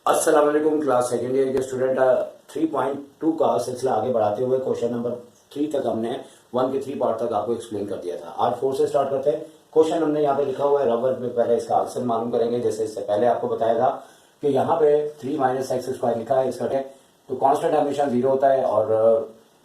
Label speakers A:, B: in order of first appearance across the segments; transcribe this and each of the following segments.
A: अस्सलाम वालेकुम class second year के स्टूडेंट 3.2 का सिलसिला आगे बढ़ाते हुए क्वेश्चन नंबर 3 तक हमने 1 के 3 पार्ट तक आपको एक्सप्लेन कर दिया था। आज 4 से स्टार्ट करते हैं। क्वेश्चन हमने यहाँ पे लिखा हुआ है, रबर में पहले इसका आंसर मालूम करेंगे। जैसे इससे पहले आपको बताया था कि यहाँ पे 3 माइनस एक्स स्क्वायर लिखा है, इसका तो कॉन्स्टेंट हमेशा 0 होता है और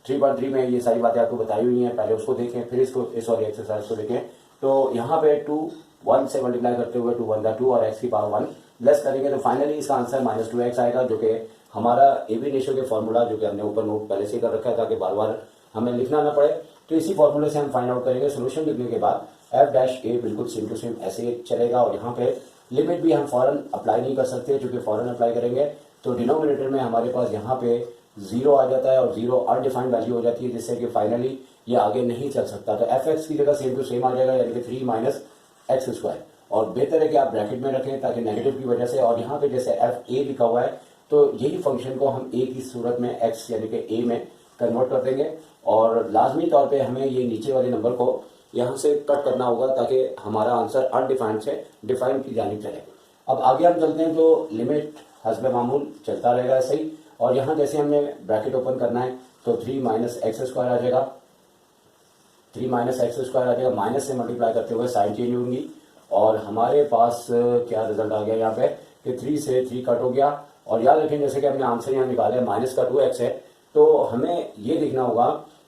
A: 3.3 में ये सारी बातें आपको बताई हुई हैं। पहले उसको देखें, फिर इसको सॉरी एक्सरसाइज को देखें। तो यहाँ पे 2 1 से मल्टीप्लाई करते हुए 2 1 2 और एक्स की पावर 1 लेस करेंगे तो फाइनली इसका आंसर -2x आएगा, जो कि हमारा एबी रेशियो के फॉर्मूला जो कि हमने ऊपर नोट पहले से कर रखा है ताकि बार बार हमें लिखना ना पड़े। तो इसी फॉर्मूले से हम फाइंड आउट करेंगे। सोल्यूशन लिखने के बाद f डैश ए बिल्कुल सेम टू सेम ऐसे चलेगा और यहाँ पे लिमिट भी हम फॉरन अप्लाई नहीं कर सकते, क्योंकि फॉरन अप्लाई करेंगे तो डिनोमिनेटर में हमारे पास यहाँ पे 0 आ जाता है और 0 अनडिफाइंड वैल्यू हो जाती है, जिससे कि फाइनली ये आगे नहीं चल सकता। तो एफ एक्स की जगह सेम टू सेम आ जाएगा, यानी कि 3 माइनस एक्स स्क्वायर। और बेहतर है कि आप ब्रैकेट में रखें ताकि नेगेटिव की वजह से, और यहाँ पे जैसे एफ ए लिखा हुआ है तो यही फंक्शन को हम ए की सूरत में एक्स यानी कि ए में कन्वर्ट कर देंगे और लाजमी तौर पे हमें ये नीचे वाले नंबर को यहाँ से कट करना होगा ताकि हमारा आंसर अनडिफाइंड से डिफाइन की जानी चले। अब आगे हम चलते हैं तो लिमिट हस्बे मामूल चलता रहेगा ऐसे ही। और यहाँ जैसे हमने ब्रैकेट ओपन करना है तो 3 माइनस एक्स स्क्वायर आ जाएगा, 3 माइनस एक्स स्क्वायर आ जाएगा। माइनस से मल्टीप्लाई करते हुए साइन चेंज होंगी और हमारे पास क्या रिजल्ट आ गया यहाँ पे कि 3 से 3 कट हो गया। और याद रखें जैसे कि हमने आंसर यहाँ निकाला है माइनस का 2x है, तो हमें ये देखना होगा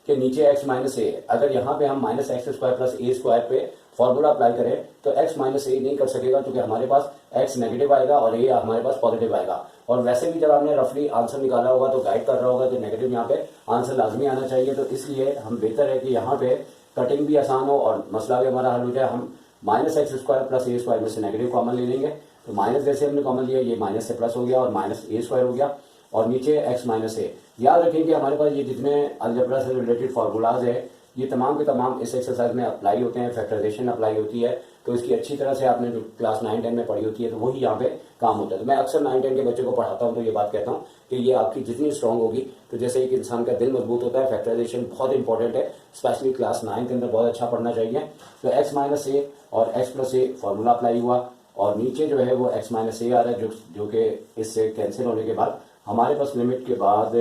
A: कि नीचे x माइनस ए, अगर यहाँ पे हम माइनस एक्स स्क्वायर प्लस ए स्क्वायर पे फॉर्मूला अप्लाई करें तो x माइनस ए नहीं कर सकेगा, क्योंकि हमारे पास x नेगेटिव आएगा और a हमारे पास पॉजिटिव आएगा। और वैसे भी जब आपने रफली आंसर निकाला होगा तो गाइड कर रहा होगा तो नेगेटिव यहाँ पे आंसर लाजमी आना चाहिए। तो इसलिए हम बेहतर है कि यहाँ पे कटिंग भी आसान हो और मसला भी हमारा हल हो जाए। हम माइनस एक्स स्क्वायर प्लस ए स्क्वायर में से नेगेटिव कॉमन ले लेंगे, तो माइनस जैसे हमने कॉमन लिया ये माइनस से प्लस हो गया और माइनस ए स्क्वायर हो गया और नीचे एक्स माइनस ए। याद रखें कि हमारे पास ये जितने अलजेब्रा से रिलेटेड फार्मूलाज है ये तमाम के तमाम इस एक्सरसाइज में अप्लाई होते हैं, फैक्टराइजेशन अप्लाई होती है। तो इसकी अच्छी तरह से आपने जो क्लास 9-10 में पढ़ी होती है तो वही यहाँ पे काम होता है। तो मैं अक्सर 9-10 के बच्चों को पढ़ाता हूँ तो ये बात कहता हूँ कि ये आपकी जितनी स्ट्रांग होगी, तो जैसे एक इंसान का दिल मजबूत होता है, फैक्टराइजेशन बहुत इंपॉर्टेंट है, स्पेशली क्लास 9 के अंदर बहुत अच्छा पढ़ना चाहिए। तो एक्स माइनस ए और x plus a formula apply हुआ और नीचे जो है वो एक्स माइनस ए आ रहा है, जो कि इससे कैंसिल होने के बाद हमारे पास लिमिट के बाद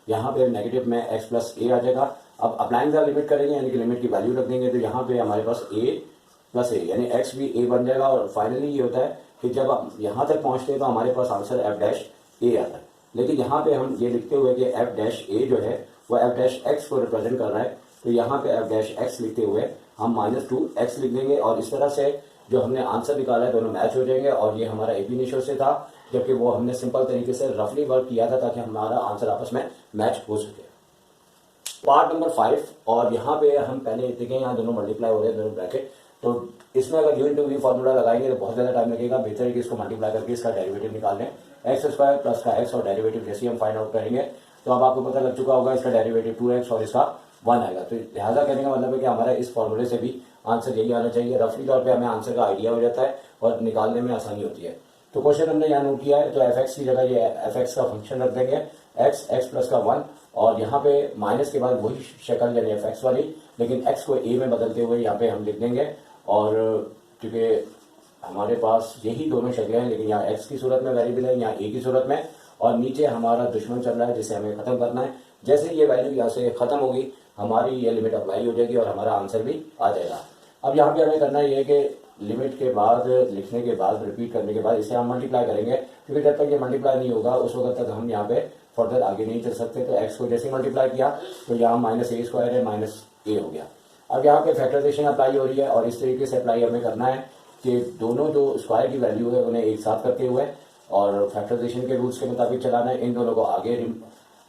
A: यहाँ पे नेगेटिव में एक्स प्लस ए आ जाएगा। अब अप्लाइंग द लिमिट करेंगे यानी कि लिमिट की वैल्यू रख देंगे, तो यहाँ पे हमारे पास ए प्लस ए यानी एक्स भी ए बन जाएगा। और फाइनली ये होता है कि जब हम यहाँ तक पहुँचते हैं तो हमारे पास आंसर एफ डैश ए आता है। लेकिन यहाँ पे हम ये लिखते हुए कि एफ डैश ए जो है वो एफ डैश एक्स को रिप्रेजेंट कर रहा है, तो यहाँ पे एफ डैश एक्स लिखते हुए हम -2x लिख देंगे और इस तरह से जो हमने आंसर निकाला है दोनों मैच हो जाएंगे। और ये हमारा एबी रेशियो से था, जबकि वो हमने सिंपल तरीके से रफली वर्क किया था ताकि हमारा आंसर आपस में मैच हो सके। पार्ट नंबर 5 और यहाँ पे हम पहले देखें, यहाँ दोनों मल्टीप्लाई हो रहे हैं दोनों ब्रैकेट, तो इसमें अगर यू इंटू वी फॉर्मूला लगाएंगे तो बहुत ज़्यादा टाइम लगेगा। बेहतर है कि इसको मल्टीप्लाई करके इसका डेरिवेटिव निकाल लें, एक्स स्क्वायर प्लस का एक्स और डेरिवेटिव जैसे हम फाइंड आउट करेंगे तो अब आपको पता लग चुका होगा इसका डेरिवेटिव 2x और इसका 1 आएगा। तो लिहाजा कहने का मतलब है कि हमारा इस फॉर्मूले से भी आंसर यही आना चाहिए। रफली तौर पे हमें आंसर का आइडिया हो जाता है और निकालने में आसानी होती है। तो क्वेश्चन हमने यहाँ नोट किया है, तो एफ एक्स की जगह ये एफ एक्स का फंक्शन रख देंगे एक्स एक्स प्लस का 1 और यहाँ पे माइनस के बाद वही शक्ल यानी एफ एक्स वाली, लेकिन एक्स को ए में बदलते हुए यहाँ पे हम लिख देंगे। और क्योंकि हमारे पास यही दोनों शक्लें हैं, लेकिन यहाँ एक्स की सूरत में वेरिएबल है, यहाँ ए की सूरत में, और नीचे हमारा दुश्मन चल रहा है जिसे हमें खत्म करना है। जैसे ये वैल्यू यहाँ से खत्म होगी हमारी ये लिमिट अप्लाई हो जाएगी और हमारा आंसर भी आ जाएगा। अब यहाँ पे हमें करना ये है कि लिमिट के बाद लिखने के बाद रिपीट करने के बाद इसे हम मल्टीप्लाई करेंगे, क्योंकि जब तक ये मल्टीप्लाई नहीं होगा उस वक्त तक हम यहाँ पे फर्दर आगे नहीं चल सकते। तो एक्स को जैसे मल्टीप्लाई किया तो यहाँ माइनस ए स्क्वायर है माइनस ए हो गया। अब यहाँ पे फैक्टराइजेशन अप्लाई हो रही है और इस तरीके से अप्लाई हमें करना है कि दोनों जो स्क्वायर की वैल्यू है उन्हें एक साथ करते हुए और फैक्टराइजेशन के रूल्स के मुताबिक चलाना है, इन दोनों को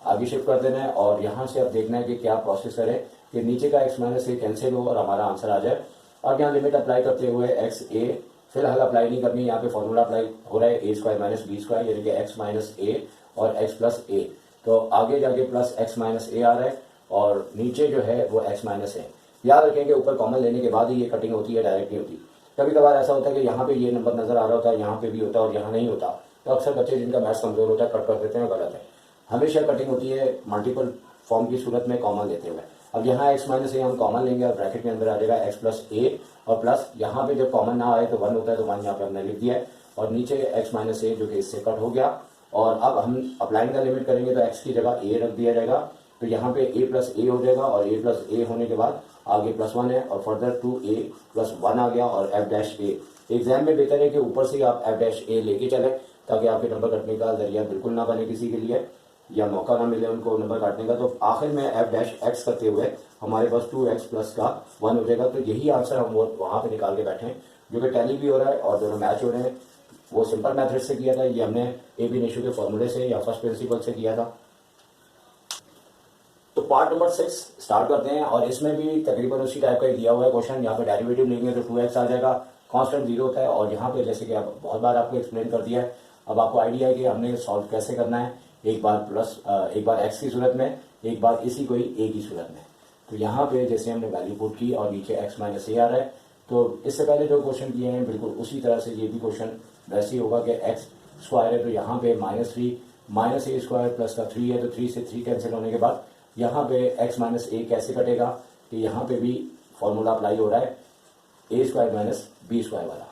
A: आगे शिफ्ट कर देना है। और यहाँ से अब देखना है कि क्या प्रोसेस करें कि नीचे का एक्स माइनस ए कैंसिल हो और हमारा आंसर आ जाए। अब यहाँ लिमिट अप्लाई करते हुए एक्स ए फिलहाल अप्लाई नहीं करनी, यहाँ पे फॉर्मूला अप्लाई हो रहा है ए स्क्वायर माइनस बी स्क्वायर यानी कि एक्स माइनस ए और एक्स प्लस ए। तो आगे जाके प्लस एक्स माइनस ए आ रहा है और नीचे जो है वो एक्स माइनस है। याद रखें कि ऊपर कॉमन लेने के बाद ही ये कटिंग होती है, डायरेक्ट नहीं होती। कभी कभार ऐसा होता है कि यहाँ पे ये नंबर नजर आ रहा होता है, यहाँ पे भी होता है और यहाँ नहीं होता, तो अक्सर बच्चे जिनका मैथ्स कमजोर होता है कट कर देते हैं, गलत है। हमेशा कटिंग होती है मल्टीपल फॉर्म की सूरत में कॉमन लेते हुए। अब यहाँ एक्स माइनस ए हम कॉमन लेंगे और ब्रैकेट के अंदर आ जाएगा एक्स प्लस ए और प्लस यहाँ पे जब कॉमन ना आए तो 1 होता है, तो 1 यहाँ पे हमने लिख दिया है। और नीचे x माइनस ए जो कि इससे कट हो गया। और अब हम अप्लाइंग का लिमिट करेंगे तो x की जगह a रख दिया जाएगा, तो यहाँ पे a प्लस ए हो जाएगा और a प्लस ए होने के बाद आगे +1 है और फर्दर 2a प्लस 1 आ गया और f डैश ए। एग्जाम में बेहतर है कि ऊपर से ही आप f डैश ए लेके चले ताकि आपके नंबर कटने का जरिया बिल्कुल ना बने किसी के लिए या मौका ना मिले उनको नंबर काटने का। तो आखिर में f डैश एक्स करते हुए हमारे पास 2x प्लस का 1 हो जाएगा। तो यही आंसर हम वहाँ पे निकाल के बैठे हैं जो कि टैली भी हो रहा है और दोनों मैच हो रहे हैं। वो सिंपल मेथड से किया था, ये हमने ए बी रेशियो के फॉर्मूले से या फर्स्ट प्रिंसिपल से किया था। तो पार्ट नंबर 6 स्टार्ट करते हैं और इसमें भी तकरीबन उसी टाइप का ही दिया हुआ है क्वेश्चन। यहाँ पे डेरिवेटिव लेंगे तो 2x आ जाएगा, कांस्टेंट 0 होता है और यहाँ पे जैसे कि आप बहुत बार आपको एक्सप्लेन कर दिया है, अब आपको आइडिया है कि हमने सॉल्व कैसे करना है। एक बार x की सूरत में, एक बार इसी को ही a की सूरत में। तो यहाँ पे जैसे हमने वैल्यू पुट की और नीचे x माइनस ए आ रहा है, तो इससे पहले जो क्वेश्चन किए हैं बिल्कुल उसी तरह से ये भी क्वेश्चन वैसे ही होगा कि x स्क्वायर है तो यहाँ पे -3 माइनस ए स्क्वायर प्लस का 3 है तो 3 से 3 कैंसिल होने के बाद यहाँ पे x माइनस ए कैसे कटेगा कि यहाँ पे भी फॉर्मूला अप्लाई हो रहा है ए स्क्वायर माइनस बी स्क्वायर वाला।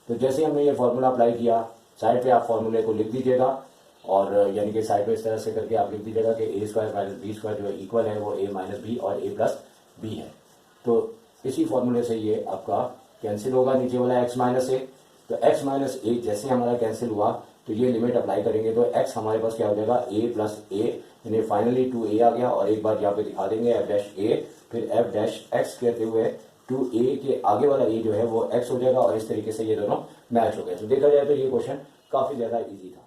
A: तो जैसे हमने ये फॉर्मूला अप्लाई किया, साइड पे आप फॉर्मूले को लिख दीजिएगा और यानी कि साइड पे इस तरह से करके आप लिख दीजिएगा कि ए स्क्वायर माइनस बी स्क्वायर जो है इक्वल है वो ए माइनस बी और ए प्लस बी है। तो इसी फॉर्मूले से ये आपका कैंसिल होगा नीचे वाला x माइनस ए। तो x माइनस ए जैसे हमारा कैंसिल हुआ तो ये लिमिट अप्लाई करेंगे तो x हमारे पास क्या हो जाएगा a प्लस ए, यानी फाइनली 2a आ गया। और एक बार यहाँ पे दिखा देंगे f डैश ए, फिर f डैश x कहते हुए 2a के आगे वाला a जो है वो x हो जाएगा और इस तरीके से ये दोनों मैच हो गए। तो देखा जाए तो ये क्वेश्चन काफी ज्यादा इजी था।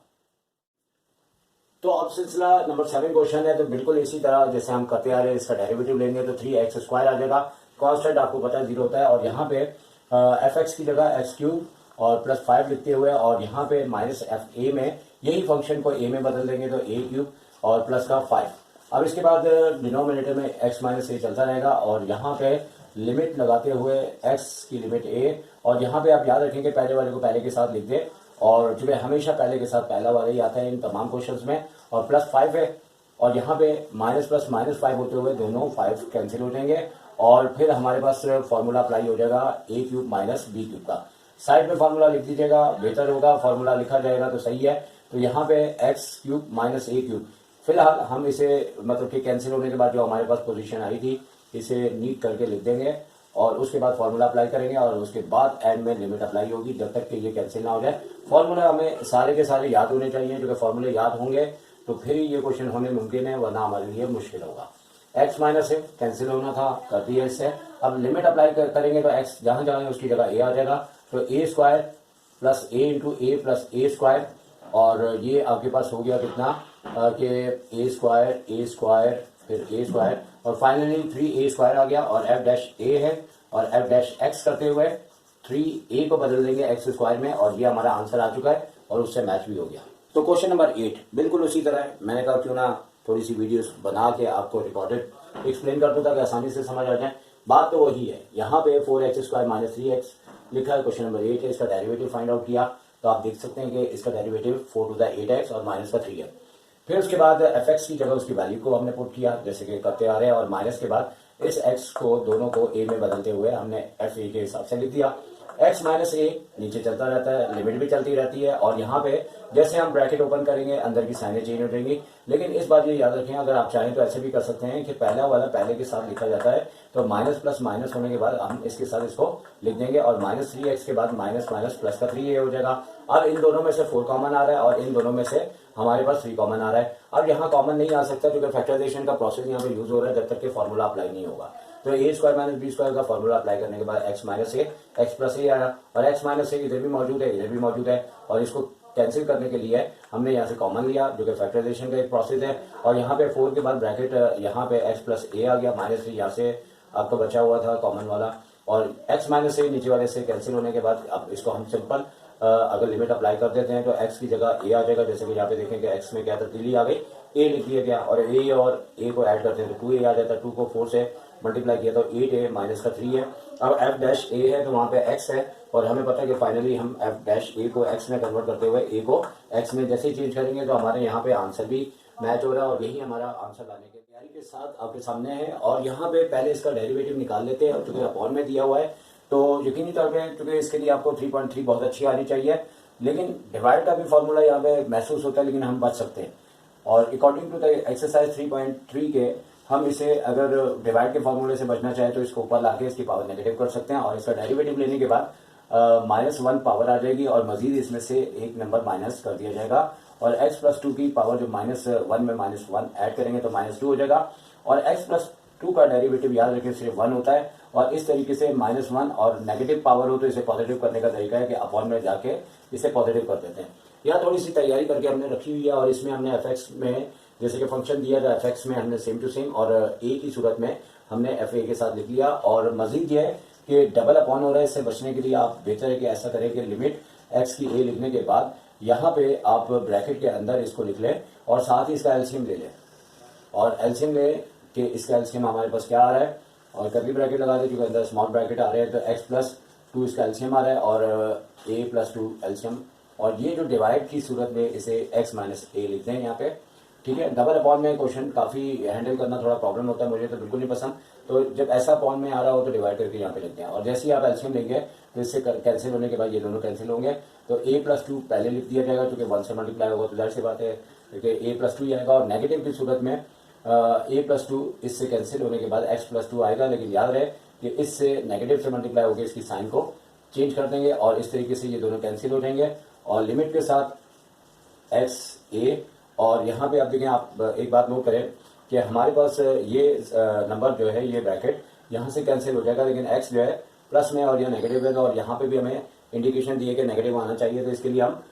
A: तो अब सिलसिला नंबर 7 क्वेश्चन है, तो बिल्कुल इसी तरह जैसे हम करते आ रहे हैं, इसका डेरिवेटिव लेंगे तो 3x स्क्वायर आ जाएगा। कांस्टेंट आपको पता है 0 होता है और यहाँ पे एफ एक्स की जगह एक्स क्यूब और +5 लिखते हुए और यहाँ पे माइनस एफ ए में यही फंक्शन को ए में बदल देंगे तो ए क्यूब और प्लस का 5। अब इसके बाद डिनोमिनेटर में x माइनस ए चलता रहेगा और यहाँ पे लिमिट लगाते हुए x की लिमिट a, और यहाँ पे आप याद रखेंगे पहले वाले को पहले के साथ लिख दे और जो है हमेशा पहले के साथ पहला वाला ही आता है इन तमाम क्वेश्चंस में, और +5 है और यहाँ पे माइनस प्लस -5 होते हुए दोनों 5 कैंसिल हो जाएंगे और फिर हमारे पास फॉर्मूला अप्लाई हो जाएगा a cube minus b cube का। साइड में फॉर्मूला लिख दीजिएगा, बेहतर होगा, फॉर्मूला लिखा जाएगा तो सही है। तो यहाँ पे एक्स क्यूब माइनस ए क्यूब, फिलहाल हम इसे मतलब कि कैंसिल होने के बाद जो हमारे पास पोजीशन आई थी इसे नीट करके लिख देंगे और उसके बाद फॉर्मूला अप्लाई करेंगे और उसके बाद एंड में लिमिट अप्लाई होगी जब तक कि ये कैंसिल ना हो जाए। फॉर्मूला हमें सारे के सारे याद होने चाहिए, जो कि फॉर्मूले याद होंगे तो फिर ही ये क्वेश्चन होने मुमकिन है, वरना हमारे लिए मुश्किल होगा। एक्स माइनस है कैंसिल होना था, कर दिया इससे। अब लिमिट अप्लाई करेंगे तो एक्स जहां जहां उसकी जगह ए आ जाएगा, तो ए स्क्वायर प्लस ए इंटू ए प्लस ए स्क्वायर, और ये आपके पास हो गया कितना कि ए स्क्वायर फिर ए स्क्वायर और फाइनली 3a स्क्वायर आ गया और एफ डैश ए है और एफ डैश एक्स करते हुए 3a को बदल देंगे एक्स स्क्वायर में और ये हमारा आंसर आ चुका है और उससे मैच भी हो गया। तो क्वेश्चन नंबर 8 बिल्कुल उसी तरह है। मैंने कहा क्यों ना थोड़ी सी वीडियोस बना के आपको रिकॉर्डेड एक्सप्लेन कर दूं ताकि आसानी से समझ आ जाए। बात तो वही है, यहाँ पे 4x स्क्वायर माइनस 3x लिखा है, क्वेश्चन नंबर 8 है, इसका डेरिवेटिव फाइंड आउट किया तो आप देख सकते हैं कि इसका डेरिवेटिव 4 टू द 8x और माइनस का 3 है। फिर उसके बाद एफ एक्स की जगह उसकी वैल्यू को हमने पुट किया जैसे कि करते आ रहे हैं और माइनस के बाद इस एक्स को दोनों को ए में बदलते हुए हमने एफ ए के हिसाब से लिख दिया। एक्स माइनस ए नीचे चलता रहता है, लिमिट भी चलती रहती है और यहाँ पे जैसे हम ब्रैकेट ओपन करेंगे अंदर की साइनें चेंज हो जाएंगी। लेकिन इस बात ये याद रखें, अगर आप चाहें तो ऐसे भी कर सकते हैं कि पहला वाला पहले के साथ लिखा जाता है तो माइनस प्लस माइनस होने के बाद हम इसके साथ इसको लिख देंगे और माइनस 3x के बाद माइनस माइनस प्लस का 3a हो जाएगा। अब इन दोनों में से 4 कॉमन आ रहा है और इन दोनों में से हमारे पास 3 कॉमन आ रहा है। अब यहाँ कॉमन नहीं आ सकता क्योंकि फैक्टराइजेशन का प्रोसेस यहाँ पे यूज हो रहा है जब तक कि फॉर्मूला अप्लाई नहीं होगा। तो ए स्क्वायर माइनस बी स्क्वायर का फॉर्मूला अप्लाई करने के बाद एक्स माइनस ए एक्स प्लस ए आया और एक्स माइनस ए इधर भी मौजूद है इधर भी मौजूद है और इसको कैंसिल करने के लिए हमने यहाँ से कॉमन लिया जो कि फैक्टराइजेशन का एक प्रोसेस है। और यहाँ पे 4 के बाद ब्रैकेट यहाँ पे एक्स प्लस ए आ गया, माइनस यहाँ से आपका बचा हुआ था कॉमन वाला और एक्स माइनस ए नीचे वाले से कैंसिल होने के बाद अब इसको हम सिंपल अगर लिमिट अप्लाई कर देते हैं तो x की जगह a आ जाएगा। जैसे कि यहाँ पे देखें कि x में क्या तब्दीली आ गई, a लिख दिया गया और a को ऐड करते हैं तो 2a आ जाता है। 2 को 4 से मल्टीप्लाई किया तो 8a माइनस का 3 है। अब f डैश a है तो वहाँ पे x है और हमें पता है कि फाइनली हम f डैश a को x में कन्वर्ट करते हुए a को x में जैसे ही चेंज करेंगे तो हमारे यहाँ पे आंसर भी मैच हो रहा है और यही हमारा आंसर लाने की तैयारी के साथ आपके सामने है। और यहाँ पे पहले इसका डेरिवेटिव निकाल लेते हैं और चूंकि अपॉन में दिया हुआ है तो यकीनी तौर पर चूंकि इसके लिए आपको 3.3 बहुत अच्छी आनी चाहिए, लेकिन डिवाइड का भी फॉर्मूला यहाँ पे महसूस होता है, लेकिन हम बच सकते हैं। और अकॉर्डिंग टू द एक्सरसाइज 3.3 के हम इसे अगर डिवाइड के फॉर्मूले से बचना चाहे तो इसको ऊपर लाके इसकी पावर नेगेटिव कर सकते हैं, और इसका डेरिवेटिव लेने के बाद -1 पावर आ जाएगी और मजीद इसमें से एक नंबर माइनस कर दिया जाएगा, और x+2 की पावर जो -1 में -1 ऐड करेंगे तो -2 हो जाएगा। और x+2 का डेरिवेटिव याद रखें सिर्फ 1 होता है, और इस तरीके से -1 और नेगेटिव पावर हो तो इसे पॉजिटिव करने का तरीका है कि अपॉन में जाके इसे पॉजिटिव कर देते हैं। यहाँ थोड़ी सी तैयारी करके हमने रखी हुई है, और इसमें हमने fx में जैसे कि फंक्शन दिया था fx में हमने सेम टू सेम, और a की सूरत में हमने fa के साथ लिख लिया। और मजीद यह है कि डबल अपॉन हो रहा है, इससे बचने के लिए आप बेहतर है कि ऐसा करें कि लिमिट x की a लिखने के बाद यहाँ पे आप ब्रैकेट के अंदर इसको लिख लें और साथ ही इसका एलसीएम ले लें, और एलसीएम ले कि इसका एलसीएम हमारे पास क्या आ रहा है, और कर्ली ब्रैकेट लगा दें क्योंकि अंदर स्मॉल ब्रैकेट आ रहे हैं, तो x+2 इसका एलसीएम आ रहा है और a+2 एलसीएम, और ये जो डिवाइड की सूरत में इसे x - a लिखते हैं यहाँ पे, ठीक है। डबल अपॉन में क्वेश्चन काफ़ी हैंडल करना थोड़ा प्रॉब्लम होता है, मुझे तो बिल्कुल नहीं पसंद, तो जब ऐसा अपॉन में आ रहा हो तो डिवाइड करके यहाँ पे लिखते हैं, और जैसे ही आप एलसीएम लेंगे तो इससे कैंसिल होने के बाद ये दोनों कैंसिल होंगे, तो a+2 पहले लिख दिया जाएगा क्योंकि 1 से मल्टीप्लाई होगा, तो जाहिर सी बात है कि a+2 ही आएगा, और नेगेटिव की सूरत में a+2 इससे कैंसिल होने के बाद x+2 आएगा, लेकिन याद रहे कि इससे नेगेटिव से मल्टीप्लाई होकर इसकी साइन को चेंज कर देंगे, और इस तरीके से ये दोनों कैंसिल हो जाएंगे, और लिमिट के साथ x a, और यहाँ पे आप देखें, आप एक बात नोट करें कि हमारे पास ये नंबर जो है ये ब्रैकेट यहाँ से कैंसिल हो जाएगा, लेकिन x जो है प्लस में और यह नेगेटिव है, और यहाँ पे भी हमें इंडिकेशन दिए कि नेगेटिव आना चाहिए, तो इसके लिए हम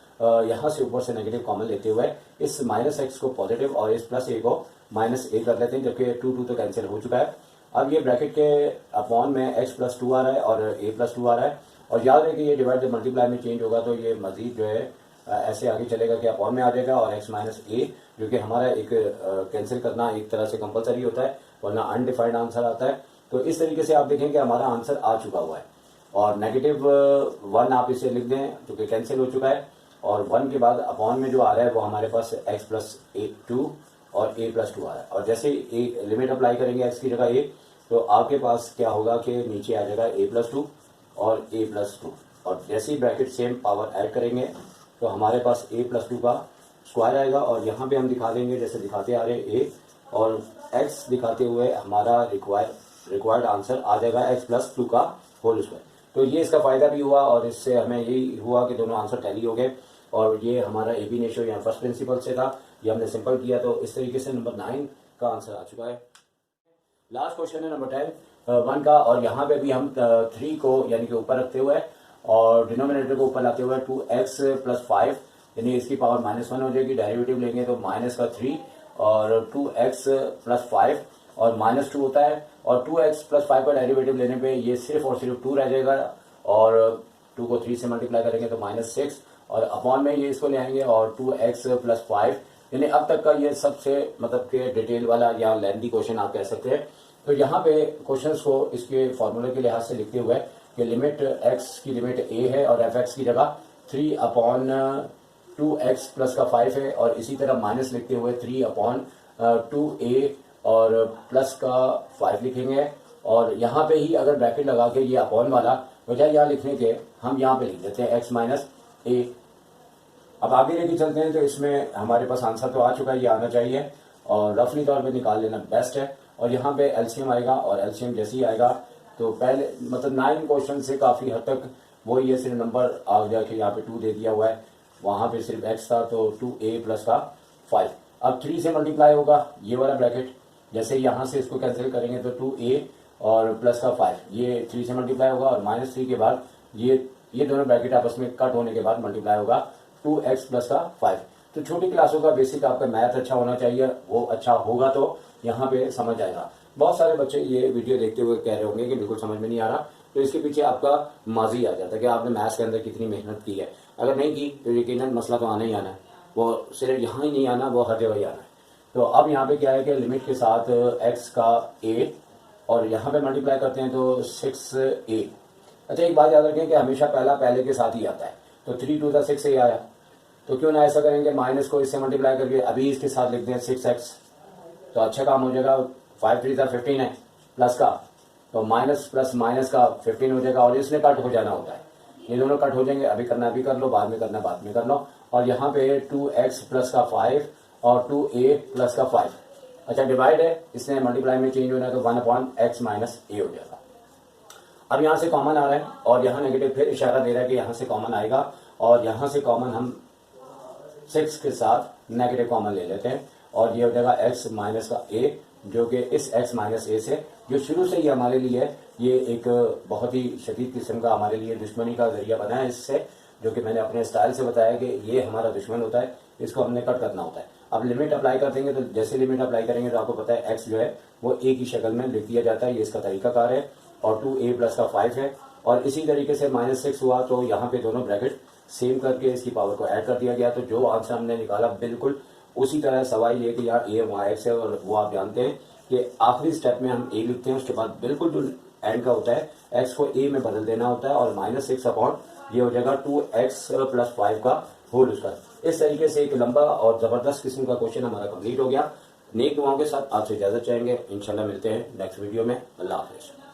A: यहाँ से ऊपर से नेगेटिव कॉमन लेते हुए इस -x को पॉजिटिव और इस +a को -a कर लेते हैं, जबकि 2 तो कैंसिल हो चुका है। अब ये ब्रैकेट के अपॉन में x+2 आ रहा है और a+2 आ रहा है, और याद है कि ये डिवाइड जब मल्टीप्लाई में चेंज होगा तो ये मजीद जो है ऐसे आगे चलेगा कि अपॉन में आ जाएगा, और x - a जो कि हमारा एक कैंसिल करना एक तरह से कंपलसरी होता है, वरना अनडिफाइंड आंसर आता है। तो इस तरीके से आप देखें कि हमारा आंसर आ चुका हुआ है, और -1 आप इसे लिख दें क्योंकि कैंसिल हो चुका है, और 1 के बाद अपॉन में जो आ रहा है वो हमारे पास x+2 और a+2 आ रहा है, और जैसे एक लिमिट अप्लाई करेंगे x की जगह a, तो आपके पास क्या होगा कि नीचे आ जाएगा a+2 और a+2, और जैसे ही ब्रैकेट सेम पावर ऐड करेंगे तो हमारे पास a+2 का स्क्वायर आएगा, और यहाँ पे हम दिखा देंगे जैसे दिखाते आ रहे हैं a और x दिखाते हुए हमारा रिक्वायर्ड आंसर आ जाएगा x+2 का होल स्क्वायर। तो ये इसका फ़ायदा भी हुआ, और इससे हमें यही हुआ कि दोनों आंसर टैली हो गए, और ये हमारा AB रेशियो यहाँ फर्स्ट प्रिंसिपल से था, ये हमने सिंपल किया, तो इस तरीके से नंबर 9 का आंसर आ चुका है। लास्ट क्वेश्चन है नंबर 1 का, और यहाँ पे भी हम 3 को यानी कि ऊपर रखते हुए और डिनोमिनेटर को ऊपर लाते हुए 2x + 5 यानी इसकी पावर -1 हो जाएगी, डेरिवेटिव लेंगे तो -3 और 2x + 5 और -2 होता है, और 2x + 5 का डेरिवेटिव लेने पे ये सिर्फ और सिर्फ 2 रह जाएगा, और 2 को 3 से मल्टीप्लाई करेंगे तो -6, और अपॉन में ये इसको ले आएंगे, और 2x + 5 यानी अब तक का ये सबसे मतलब कि डिटेल वाला या लेंथी क्वेश्चन आप कह सकते हैं। तो यहाँ पे क्वेश्चंस को इसके फॉर्मूले के लिहाज से लिखते हुए कि लिमिट x की लिमिट a है और fx की जगह 3/2x प्लस का 5 है, और इसी तरह माइनस लिखते हुए 3/2a और प्लस का 5 लिखेंगे, और यहाँ पे ही अगर ब्रैकेट लगा के ये अपॉन वाला बजाय यहाँ लिखने के हम यहाँ पे लिख देते हैं x - a। अब आगे लेके चलते हैं, तो इसमें हमारे पास आंसर तो आ चुका है, ये आना चाहिए, और रफली तौर पे निकाल लेना बेस्ट है। और यहाँ पे एलसीएम आएगा, और एलसीएम जैसे ही आएगा तो पहले मतलब 9 क्वेश्चन से काफ़ी हद तक वो ये सिर्फ नंबर आ गया कि यहाँ पे 2 दे दिया हुआ है, वहाँ पे सिर्फ x था तो 2a प्लस का 5। अब 3 से मल्टीप्लाई होगा ये वाला ब्रैकेट, जैसे यहाँ से इसको कैंसिल करेंगे तो 2a और प्लस का 5 ये 3 से मल्टीप्लाई होगा, और -3 के बाद ये दोनों ब्रैकेट आपस में कट होने के बाद मल्टीप्लाई होगा 2x प्लस का 5। तो छोटी क्लासों का बेसिक आपका मैथ अच्छा होना चाहिए, वो अच्छा होगा तो यहाँ पे समझ आएगा। बहुत सारे बच्चे ये वीडियो देखते हुए कह रहे होंगे कि बिल्कुल समझ में नहीं आ रहा, तो इसके पीछे आपका माजी आ जाता है कि आपने मैथ्स के अंदर कितनी मेहनत की है। अगर नहीं की तो यकीनन मसला तो आना ही आना है, वो सिर्फ यहाँ ही नहीं आना, वो हर जगह ही आना है। तो अब यहाँ पे क्या है कि लिमिट के साथ x का a और यहाँ पे मल्टीप्लाई करते हैं तो 6a। अच्छा एक बात याद रखें कि हमेशा पहला पहले के साथ ही आता है, तो 3 × 2 = 6 आया, तो क्यों ना ऐसा करेंगे माइनस को इससे मल्टीप्लाई करके अभी इसके साथ लिख दें 6x, तो अच्छा काम हो जाएगा। 5 × 3 = 15 है प्लस का, तो माइनस प्लस माइनस का 15 हो जाएगा, और इसने कट हो जाना होता है, ये दोनों कट हो जाएंगे, अभी करना अभी कर लो, बाद में करना बाद में कर लो। और यहाँ पे 2x प्लस का 5 और 2a प्लस का 5, अच्छा डिवाइड है, इसने मल्टीप्लाई में चेंज होना है तो 1/x माइनस ए हो जाएगा। अब यहाँ से कॉमन आ रहा है और यहाँ नेगेटिव फिर इशारा दे रहा है कि यहाँ से कॉमन आएगा, और यहाँ से कॉमन हम 6 के साथ नेगेटिव कॉमन ले लेते हैं और ये हो जाएगा x माइनस का a, जो कि इस x माइनस a से जो शुरू से ही हमारे लिए ये एक बहुत ही शदीद किस्म का हमारे लिए दुश्मनी का जरिया बना है, इससे जो कि मैंने अपने स्टाइल से बताया कि ये हमारा दुश्मन होता है, इसको हमने कट करना होता है। अब लिमिट अप्लाई कर देंगे तो जैसे लिमिट अप्लाई करेंगे तो आपको पता है x जो है वो a की शक्ल में लिख दिया जाता है, ये इसका तरीकाकार है। और 2a प्लस का 5 है और इसी तरीके से -6 हुआ तो यहाँ पे दोनों ब्रैकेट सेम करके इसकी पावर को ऐड कर दिया गया। तो जो आंसर हमने निकाला बिल्कुल उसी तरह सवाल ये कि यार a वहाँ x है, और वो आप जानते हैं कि आखिरी स्टेप में हम a लिखते हैं, उसके बाद बिल्कुल जो एंड का होता है x को a में बदल देना होता है और -6 अपॉन ये हो जाएगा 2x प्लस 5 का होल स्क्वायर। इस तरीके से एक लंबा और ज़बरदस्त किस्म का क्वेश्चन हमारा कंप्लीट हो गया। नेक दुआओं के साथ आपसे इजाज़त चाहेंगे, इंशाल्लाह मिलते हैं नेक्स्ट वीडियो में। अल्लाह हाफिज़।